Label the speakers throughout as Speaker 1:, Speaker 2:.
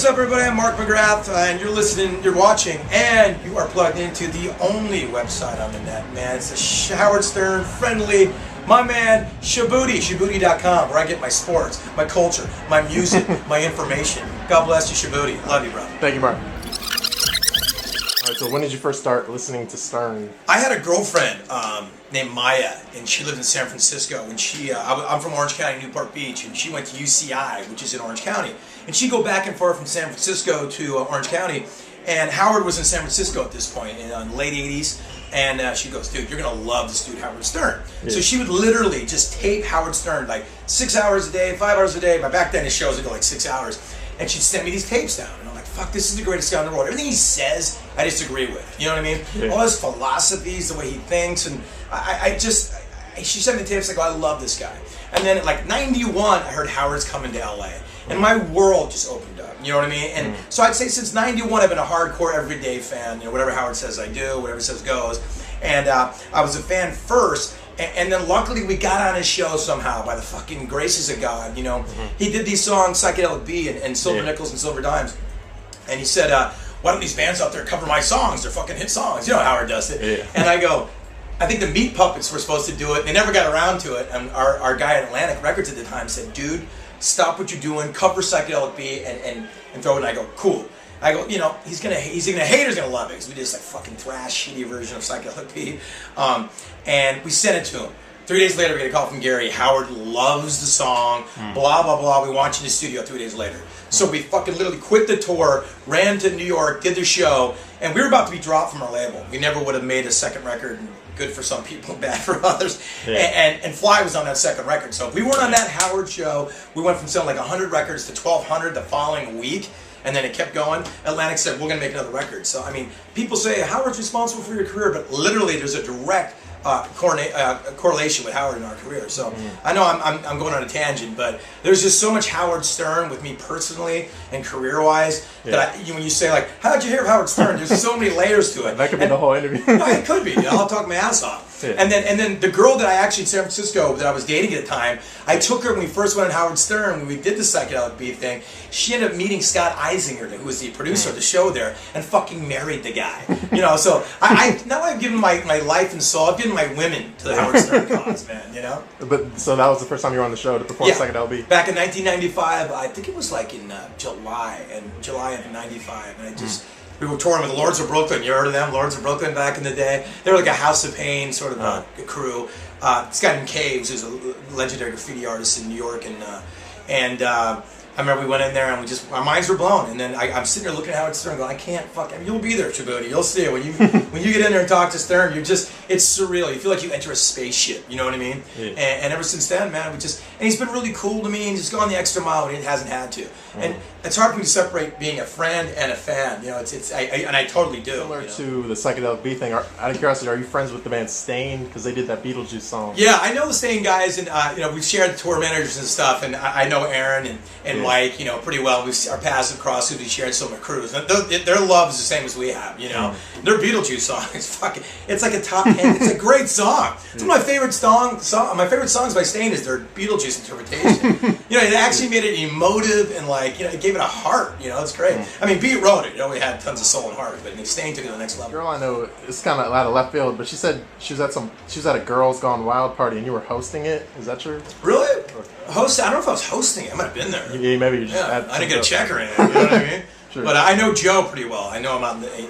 Speaker 1: what's up, everybody? I'm Mark McGrath, and you're watching, and you are plugged into the only website on the net, man. It's a Howard Stern friendly, my man, Shabooty, Shabooty.com, where I get my sports, my culture, my music, my information. God bless you, Shabooty. Love you, bro.
Speaker 2: Thank you, Mark. All right, so when did you first start listening to Stern?
Speaker 1: I had a girlfriend named Maya, and she lived in San Francisco. And I'm from Orange County, Newport Beach, and she went to UCI, which is in Orange County. And she'd go back and forth from San Francisco to Orange County. And Howard was in San Francisco at this point in the late 80s. And she goes, dude, you're going to love this dude, Howard Stern. Yeah. So she would literally just tape Howard Stern like 6 hours a day, 5 hours a day. But back then his shows would go like 6 hours. And she'd send me these tapes down. And I'm like, fuck, this is the greatest guy in the world. Everything he says, I disagree with. You know what I mean? Yeah. All his philosophies, the way he thinks. And she sent me tapes like, oh, I love this guy. And then at like 91, I heard Howard's coming to LA. And my world just opened up. You know what I mean? And so I'd say since 91, I've been a hardcore everyday fan. You know, whatever Howard says, I do. Whatever he says goes. And I was a fan first. And then luckily we got on his show somehow by the fucking graces of God. You know, he did these songs, Psychedelic B and Silver Nickels and Silver Dimes. And he said, why don't these bands out there cover my songs? They're fucking hit songs. You know how Howard does it. Yeah. And I go, I think the Meat Puppets were supposed to do it. They never got around to it. And our guy at Atlantic Records at the time said, dude, stop what you're doing, cover Psychedelic B and throw it. And I go, cool. I go, you know, he's gonna hate or he's gonna love it because we did this like fucking thrash, shitty version of Psychedelic B. And we sent it to him. 3 days later, we get a call from Gary. Howard loves the song, blah, blah, blah. We want you in the studio 3 days later. So we fucking literally quit the tour, ran to New York, did the show, and we were about to be dropped from our label. We never would have made a second record, good for some people, bad for others. Yeah. And Fly was on that second record. So if we weren't on that Howard show, we went from selling like 100 records to 1,200 the following week. And then it kept going. Atlantic said, we're going to make another record. So, I mean, people say Howard's responsible for your career, but literally there's a direct correlation with Howard in our career. So I know I'm going on a tangent, but there's just so much Howard Stern with me personally and career-wise that when you say like, how did you hear of Howard Stern? There's so many layers to it.
Speaker 2: That could be the whole interview.
Speaker 1: No, it could be. I'll talk my ass off. Yeah. And then the girl that I actually in San Francisco that I was dating at the time, I took her when we first went on Howard Stern when we did the Psychedelic B thing. She ended up meeting Scott Eisinger, who was the producer of the show there, and fucking married the guy. You know, so now I've given my life and soul. I've given my women to the Howard Stern cause, man. You know.
Speaker 2: But so that was the first time you were on the show to perform Psychedelic B.
Speaker 1: Back in 1995, I think it was like in July of '95, and I just. We were touring with the Lords of Brooklyn. You heard of them? Lords of Brooklyn back in the day. They were like a House of Pain sort of a crew. This guy named Caves, who's a legendary graffiti artist in New York, and I remember we went in there and our minds were blown. And then I'm sitting there looking at Howard Stern, going, I can't fucking. You'll be there, Shabooty. You'll see it when you get in there and talk to Stern. It's surreal. You feel like you enter a spaceship. You know what I mean? Yeah. And ever since then, man, and he's been really cool to me and just gone the extra mile when he hasn't had to. And it's hard for me to separate being a friend and a fan. You know, I totally do.
Speaker 2: Similar to the Psychedelic B thing. Out of curiosity, are you friends with the band Staind? Because they did that Beetlejuice song.
Speaker 1: Yeah, I know the Staind guys, and you know, we've shared tour managers and stuff, and I know Aaron and Mike, you know, pretty well. Our paths have crossed because we shared so many crews. Their love is the same as we have. You know, their Beetlejuice song is fucking. It's like a top 10. It's a great song. It's one of my favorite songs. My favorite songs by Staind is their Beetlejuice interpretation. You know, it actually made it emotive and like, you know, it gave it a heart. You know, it's great. I mean, Pete wrote it. You know, we had tons of soul and heart, but Staind took it to the next level.
Speaker 2: Girl I know, it's kind of out of left field, but she said she was at a Girls Gone Wild party and you were hosting it. Is that true?
Speaker 1: Really? I don't know if I was hosting it. I might have been there.
Speaker 2: Yeah, maybe you just.
Speaker 1: I didn't get a check or anything. You know what I mean? Sure. But I know Joe pretty well. I know him out in the.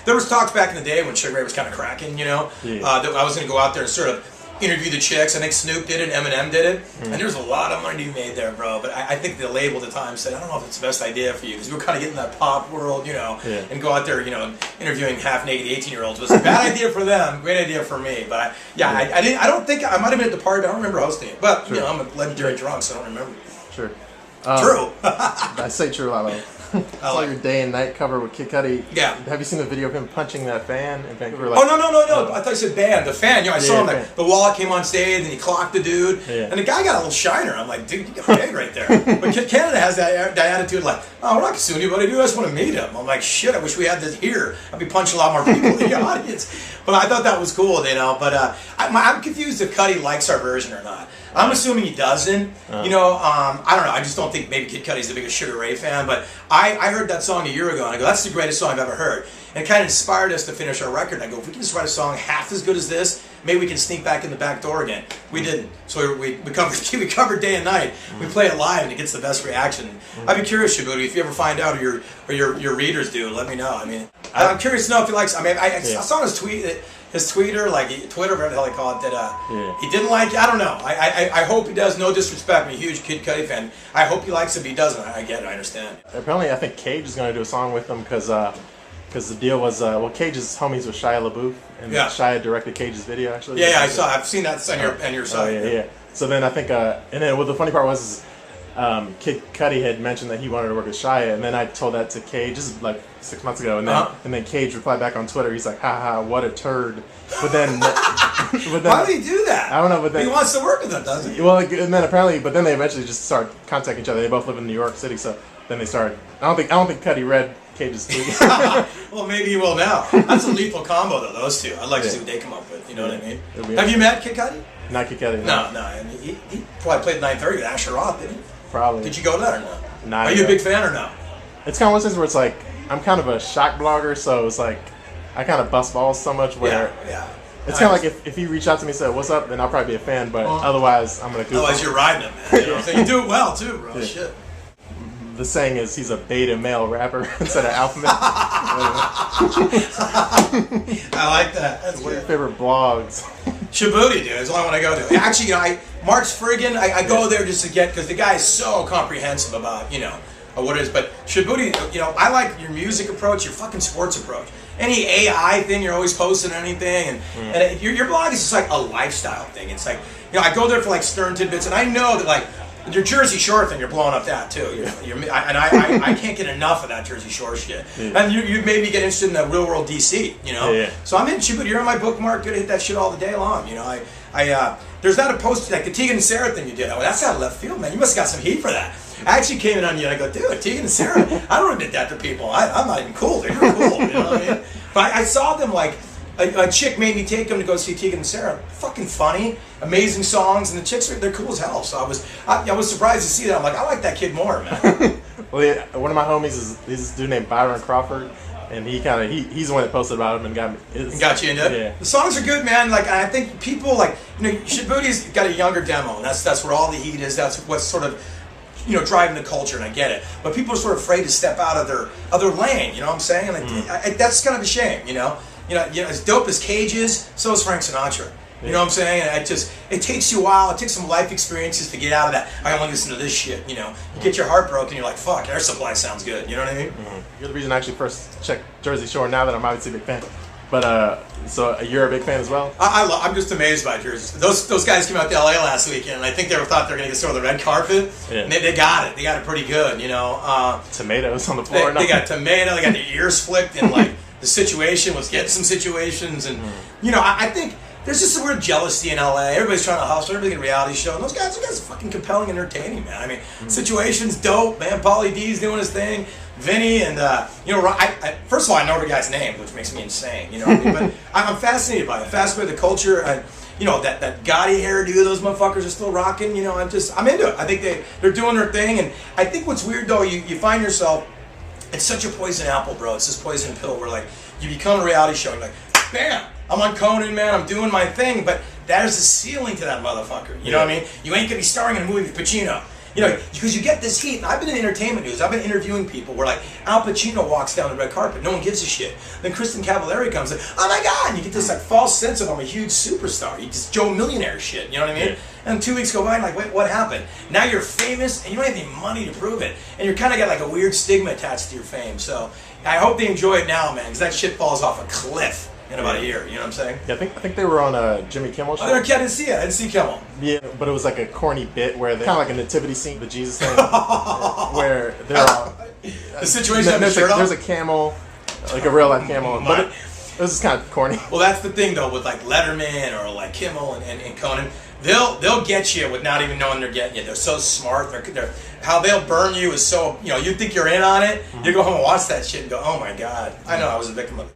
Speaker 1: There was talks back in the day when Sugar Ray was kind of cracking. You know, that I was going to go out there and sort of interview the chicks. I think Snoop did it, Eminem did it, and there's a lot of money to be made there, bro. But I think the label at the time said, I don't know if it's the best idea for you because we were kind of getting that pop world, you know, and go out there, you know, interviewing half-naked 18-year-olds was a bad idea for them, great idea for me. But I don't think I might have been at the party. But I don't remember hosting it. But you know, I'm a legendary drunk, so I don't remember.
Speaker 2: Sure.
Speaker 1: True.
Speaker 2: I say true out loud. I saw your Day and Night cover with Kid Cudi.
Speaker 1: Yeah.
Speaker 2: Have you seen the video of him punching that fan in Vancouver?
Speaker 1: Like, no. I thought you said band. The fan. You know, I saw him. The wallet came on stage and he clocked the dude. Yeah. And the guy got a little shiner. I'm like, dude, you got big right there. But Canada has that attitude like, oh, we're not going to sue anybody, dude. I just want to meet him. I'm like, shit, I wish we had this here. I'd be punching a lot more people in the audience. But I thought that was cool, you know. But I'm confused if Cudi likes our version or not. I'm assuming he doesn't. You know, I don't know. I just don't think maybe Kid Cudi's the biggest Sugar Ray fan. But I heard that song a year ago, and I go, that's the greatest song I've ever heard. And it kind of inspired us to finish our record. And I go, if we can just write a song half as good as this, maybe we can sneak back in the back door again. We didn't. So we covered day and night. We play it live, and it gets the best reaction. I'd be curious, Shabooty, if you ever find out, or your readers do, let me know. I mean, I'm curious to know if he likes. I mean, I saw on his Twitter, whatever the hell they call it, that he didn't like it. I don't know. I hope he does. No disrespect. I'm a huge Kid Cudi fan. I hope he likes it. If he doesn't, I get it. I understand.
Speaker 2: Apparently, I think Cage is going to do a song with him because the deal was, Cage is homies with Shia LaBeouf, and Shia directed Cage's video, actually.
Speaker 1: Yeah, I saw. I've seen that on your site.
Speaker 2: Yeah. So then I think, and then the funny part was, Kid Cudi had mentioned that he wanted to work with Shia, and then I told that to Cage, this is like 6 months ago, and then Cage replied back on Twitter, he's like, haha, what a turd. But then
Speaker 1: why would he do that?
Speaker 2: I don't know, but then
Speaker 1: he wants to work with them, doesn't he?
Speaker 2: Well, and then apparently, but then they eventually just started contacting each other. They both live in New York City, so then they started. I don't think Cudi read Cage's tweet.
Speaker 1: Well, maybe he will now. That's a lethal combo, though. Those two. I'd like to see what they come up with. You know what I mean? Have you met Kid Cudi?
Speaker 2: Not Kid Cudi.
Speaker 1: No. I mean, he probably played 9:30 with Asher Roth, didn't he?
Speaker 2: Probably.
Speaker 1: Did you go to that or no?
Speaker 2: Nah,
Speaker 1: Are you a big fan or no?
Speaker 2: It's kind of one of those things where it's like I'm kind of a shock blogger, so it's like I kind of bust balls so much where it's kind of like if he reached out to me and said, "What's up?" then I'll probably be a fan, but otherwise I'm gonna.
Speaker 1: Otherwise, you're riding him, man. You know what I'm saying? You do it well too, bro. Yeah. Shit.
Speaker 2: The saying is he's a beta male rapper instead of alpha male.
Speaker 1: I like that. That's
Speaker 2: What are your favorite blogs?
Speaker 1: Shabooty, dude. It's the only one I go to. Actually, you know, Mark's friggin'. I go there just to get, because the guy is so comprehensive about, you know, what it is. But Shabooty, you know, I like your music approach, your fucking sports approach. Any AI thing, you're always posting anything, and your blog is just like a lifestyle thing. It's like, you know, I go there for like stern tidbits, and I know that like. Your Jersey Shore thing, you're blowing up that too. I can't get enough of that Jersey Shore shit. And you made me get interested in the real world DC, you know? So I'm in Shabooty, you're on my bookmark, good to hit that shit all the day long, you know? There's not a post, like the Tegan and Sarah thing you did. Oh, that's out of left field, man. You must have got some heat for that. I actually came in on you and I go, dude, Tegan and Sarah, I don't admit that to people. I'm not even cool, dude. You're cool, you know what I mean? But I saw them like, a chick made me take them to go see Tegan and Sarah. Fucking funny, amazing songs, and the chicks they're cool as hell. So I was surprised to see that. I'm like, I like that kid more, man.
Speaker 2: Well, yeah, one of my homies is this dude named Byron Crawford, and he's the one that posted about him and got me.
Speaker 1: Got you into it.
Speaker 2: Yeah.
Speaker 1: The songs are good, man. Like I think people like, you know, Shabooty's got a younger demo, and that's where all the heat is. That's what's sort of, you know, driving the culture, and I get it. But people are sort of afraid to step out of their lane. You know what I'm saying? And that's kind of a shame, you know. You know, as dope as Cage is, so is Frank Sinatra. You know what I'm saying? And it takes you a while. It takes some life experiences to get out of that. I want to listen to this shit. You know, you get your heart broken. You're like, fuck, Air Supply sounds good. You know what I mean?
Speaker 2: You're the reason I actually first checked Jersey Shore. Now that I'm obviously a big fan, but so you're a big fan as well.
Speaker 1: I'm just amazed by Jersey. Those guys came out to LA last weekend, and I think they thought they were going to get sort of the red carpet. Yeah. And they got it. They got it pretty good. You know,
Speaker 2: tomatoes on the floor.
Speaker 1: They got tomato. They got their ears flicked, and like. The situation was getting some situations, and you know, I think there's just a weird jealousy in LA. Everybody's trying to hustle, everybody's in a reality show, and those guys are fucking compelling and entertaining, man. I mean, situations dope, man. Pauly D's doing his thing, Vinny, and you know, first of all, I know every guy's name, which makes me insane, you know what I mean? But I'm fascinated by it. Fascinated by the culture, and you know, that Gotti hairdo those motherfuckers are still rocking. You know, I'm into it. I think they're doing their thing, and I think what's weird though, you find yourself. It's such a poison apple, bro. It's this poison pill where, like, you become a reality show and, like, bam, I'm on Conan, man. I'm doing my thing. But there's a ceiling to that motherfucker. You know what I mean? You ain't going to be starring in a movie with Pacino. You know, because you get this heat. And I've been in entertainment news. I've been interviewing people where, like, Al Pacino walks down the red carpet. No one gives a shit. Then Kristen Cavallari comes like, oh, my God. And you get this, like, false sense of I'm a huge superstar. You just Joe Millionaire shit. You know what I mean? And 2 weeks go by and like, wait, what happened? Now you're famous and you don't have any money to prove it. And you're kind of got like a weird stigma attached to your fame. So I hope they enjoy it now, man, because that shit falls off a cliff in about a year. You know what I'm saying?
Speaker 2: Yeah, I think they were on Jimmy Kimmel show.
Speaker 1: I didn't see it. I didn't see Kimmel.
Speaker 2: Yeah, but it was like a corny bit where they kind of like a nativity scene, the Jesus thing, where they're all...
Speaker 1: The situation
Speaker 2: there's a camel, like a real life camel, but it was just kind of corny.
Speaker 1: Well, that's the thing though with like Letterman or like Kimmel and Conan. They'll get you with not even knowing they're getting you. They're so smart. They're how they'll burn you is so, you know, you think you're in on it. You go home and watch that shit and go, oh my God, I know I was a victim of it.